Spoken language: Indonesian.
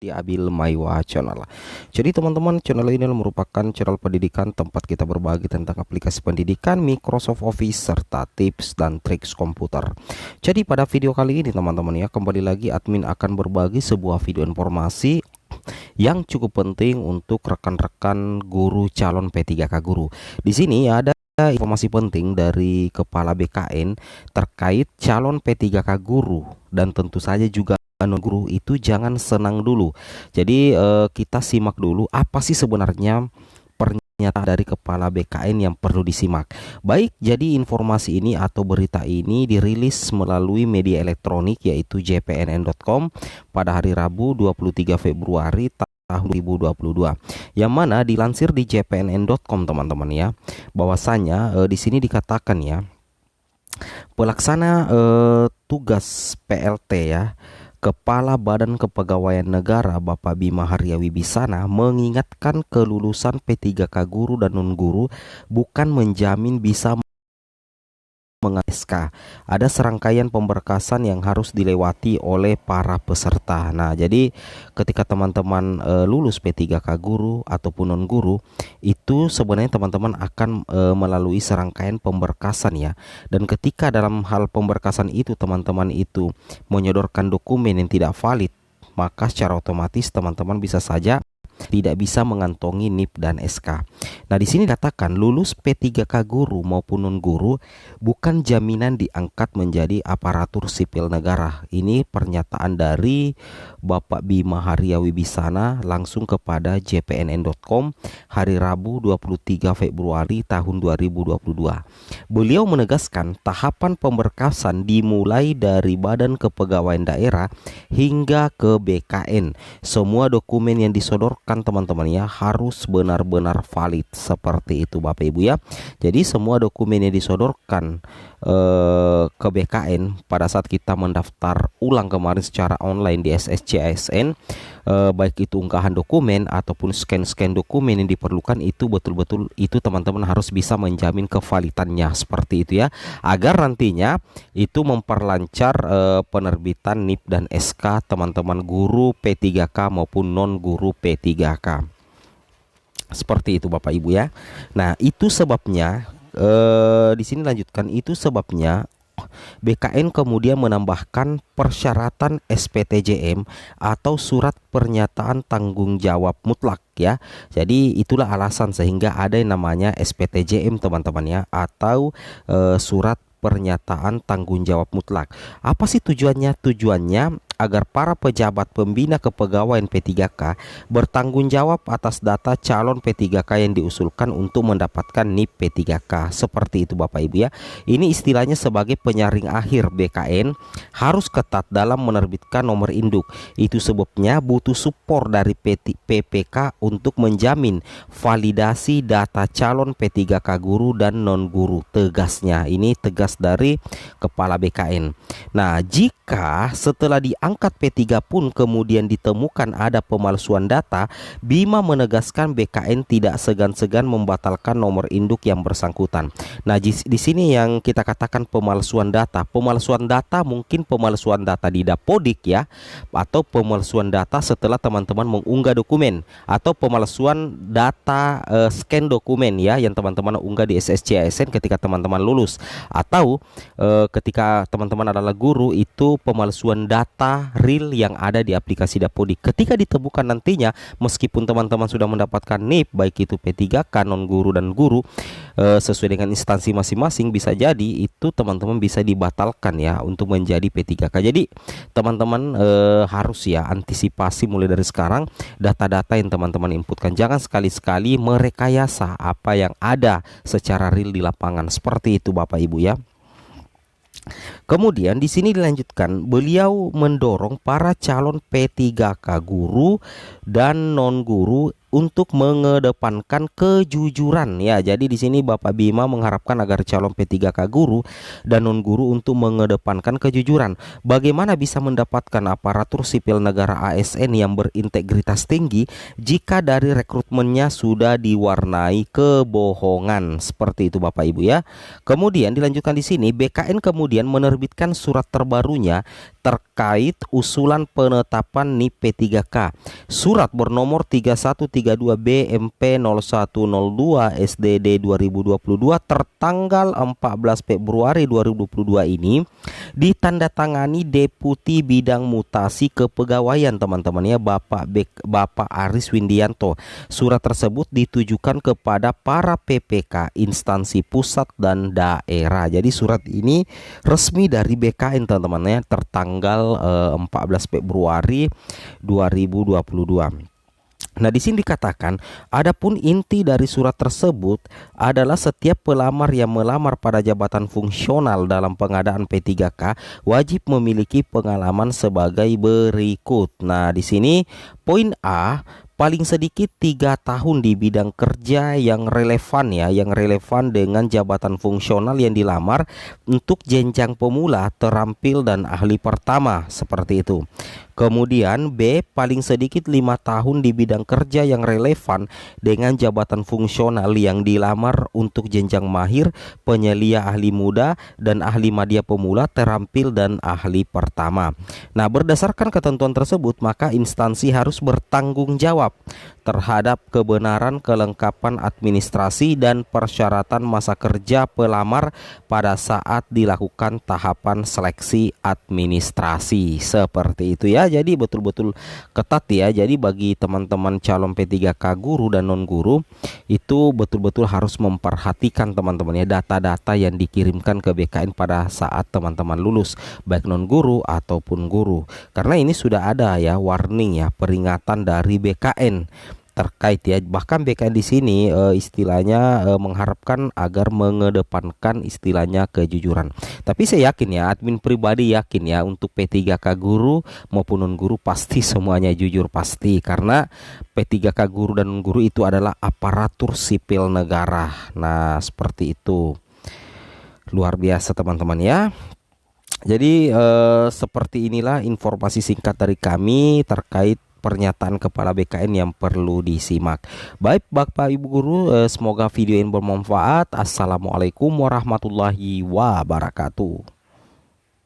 di Abil Maiwa Channel. Jadi teman-teman, channel ini merupakan channel pendidikan tempat kita berbagi tentang aplikasi pendidikan, Microsoft Office, serta tips dan trik komputer. Jadi pada video kali ini teman-teman ya, kembali lagi admin akan berbagi sebuah video informasi yang cukup penting untuk rekan-rekan guru calon P3K guru. Di sini ada informasi penting dari Kepala BKN terkait calon P3K guru, dan tentu saja juga non guru itu jangan senang dulu. Jadi kita simak dulu apa sih sebenarnya pernyataan dari Kepala BKN yang perlu disimak. Baik, jadi informasi ini atau berita ini dirilis melalui media elektronik yaitu jpnn.com pada hari Rabu 23 Februari tahun 2022, yang mana dilansir di jpnn.com teman-teman ya, bahwasanya di sini dikatakan ya, pelaksana tugas PLT ya, Kepala Badan Kepegawaian Negara Bapak Bima Arya Wibisana mengingatkan kelulusan P3K guru dan non-guru bukan menjamin bisa SK. Ada serangkaian pemberkasan yang harus dilewati oleh para peserta. Nah, jadi ketika teman-teman lulus P3K guru ataupun non guru, itu sebenarnya teman-teman akan melalui serangkaian pemberkasan ya. Dan ketika dalam hal pemberkasan itu teman-teman itu menyodorkan dokumen yang tidak valid, maka secara otomatis teman-teman bisa saja tidak bisa mengantongi NIP dan SK. Nah, di sini dikatakan lulus P3K guru maupun non guru bukan jaminan diangkat menjadi aparatur sipil negara. Ini pernyataan dari Bapak Bima Arya Wibisana langsung kepada jpnn.com hari Rabu 23 Februari tahun 2022. Beliau menegaskan tahapan pemberkasan dimulai dari Badan Kepegawaian Daerah hingga ke BKN. Semua dokumen yang disodorkan teman-teman ya harus benar-benar valid, seperti itu Bapak Ibu ya. Jadi semua dokumen yang disodorkan ke BKN pada saat kita mendaftar ulang kemarin secara online di SSC-ASN, baik itu unggahan dokumen ataupun scan dokumen yang diperlukan, itu betul-betul itu teman-teman harus bisa menjamin kevalidannya, seperti itu ya, agar nantinya itu memperlancar penerbitan NIP dan SK teman-teman guru P3K maupun non guru P3K. Seperti itu Bapak Ibu ya. Nah, itu sebabnya di sini lanjutkan, itu sebabnya BKN kemudian menambahkan persyaratan SPTJM atau surat pernyataan tanggung jawab mutlak ya. Jadi itulah alasan sehingga ada yang namanya SPTJM teman-teman ya, atau surat pernyataan tanggung jawab mutlak. Apa sih tujuannya? Tujuannya agar para pejabat pembina kepegawaian P3K bertanggung jawab atas data calon P3K yang diusulkan untuk mendapatkan NIP P3K. Seperti itu Bapak Ibu ya. Ini istilahnya sebagai penyaring akhir BKN harus ketat dalam menerbitkan nomor induk. Itu sebabnya butuh support dari PPK untuk menjamin validasi data calon P3K guru dan non guru, tegasnya. Ini tegas dari Kepala BKN. Nah, jika setelah diangkat P3 pun kemudian ditemukan ada pemalsuan data, Bima menegaskan BKN tidak segan-segan membatalkan nomor induk yang bersangkutan. Nah, di sini yang kita katakan pemalsuan data. Pemalsuan data mungkin pemalsuan data di Dapodik ya, atau pemalsuan data setelah teman-teman mengunggah dokumen, atau pemalsuan data scan dokumen ya yang teman-teman unggah di SSC-ASN ketika teman-teman lulus, atau ketika teman-teman adalah guru, itu pemalsuan data real yang ada di aplikasi Dapodik. Ketika ditemukan nantinya, meskipun teman-teman sudah mendapatkan NIP baik itu P3K, non guru dan guru, sesuai dengan instansi masing-masing, bisa jadi itu teman-teman bisa dibatalkan ya untuk menjadi P3K. Jadi teman-teman harus ya antisipasi mulai dari sekarang data-data yang teman-teman inputkan. Jangan sekali-sekali merekayasa apa yang ada secara real di lapangan. Seperti itu Bapak Ibu ya. Kemudian di sini dilanjutkan, beliau mendorong para calon P3K guru dan non guru untuk mengedepankan kejujuran ya. Jadi di sini Bapak Bima mengharapkan agar calon P3K guru dan non guru untuk mengedepankan kejujuran. Bagaimana bisa mendapatkan aparatur sipil negara ASN yang berintegritas tinggi jika dari rekrutmennya sudah diwarnai kebohongan? Seperti itu Bapak Ibu ya. Kemudian dilanjutkan di sini, BKN kemudian menerbitkan surat terbarunya terkait usulan penetapan NIP P3K. Surat bernomor 3132B MP 0102 SDD 2022 tertanggal 14 Februari 2022 ini ditandatangani Deputi Bidang Mutasi Kepegawaian teman-teman ya, Bapak Aris Windianto. Surat tersebut ditujukan kepada para PPK instansi pusat dan daerah. Jadi surat ini resmi dari BKN teman-teman ya, tertanggal 14 Februari 2022. Nah, di sini dikatakan, adapun inti dari surat tersebut adalah setiap pelamar yang melamar pada jabatan fungsional dalam pengadaan P3K wajib memiliki pengalaman sebagai berikut. Nah, di sini poin A, paling sedikit 3 tahun di bidang kerja yang relevan ya, yang relevan dengan jabatan fungsional yang dilamar untuk jenjang pemula, terampil dan ahli pertama, seperti itu. Kemudian B, paling sedikit 5 tahun di bidang kerja yang relevan dengan jabatan fungsional yang dilamar untuk jenjang mahir, penyelia ahli muda, dan ahli madya pemula, terampil dan ahli pertama. Nah, berdasarkan ketentuan tersebut, maka instansi harus bertanggung jawab terhadap kebenaran, kelengkapan administrasi dan persyaratan masa kerja pelamar pada saat dilakukan tahapan seleksi administrasi, seperti itu ya. Jadi betul-betul ketat ya. Jadi bagi teman-teman calon P3K guru dan non guru itu betul-betul harus memperhatikan teman-teman ya, data-data yang dikirimkan ke BKN pada saat teman-teman lulus, baik non guru ataupun guru, karena ini sudah ada ya warning ya, peringatan dari BKN terkait ya. Bahkan BKN di sini istilahnya mengharapkan agar mengedepankan istilahnya kejujuran. Tapi saya yakin ya, admin pribadi yakin ya, untuk P3K guru maupun non guru pasti semuanya jujur pasti, karena P3K guru dan non guru itu adalah aparatur sipil negara. Nah, seperti itu. Luar biasa teman-teman ya. Jadi seperti inilah informasi singkat dari kami terkait pernyataan Kepala BKN yang perlu disimak. Baik Bapak Ibu Guru, semoga video ini bermanfaat. Assalamualaikum warahmatullahi wabarakatuh.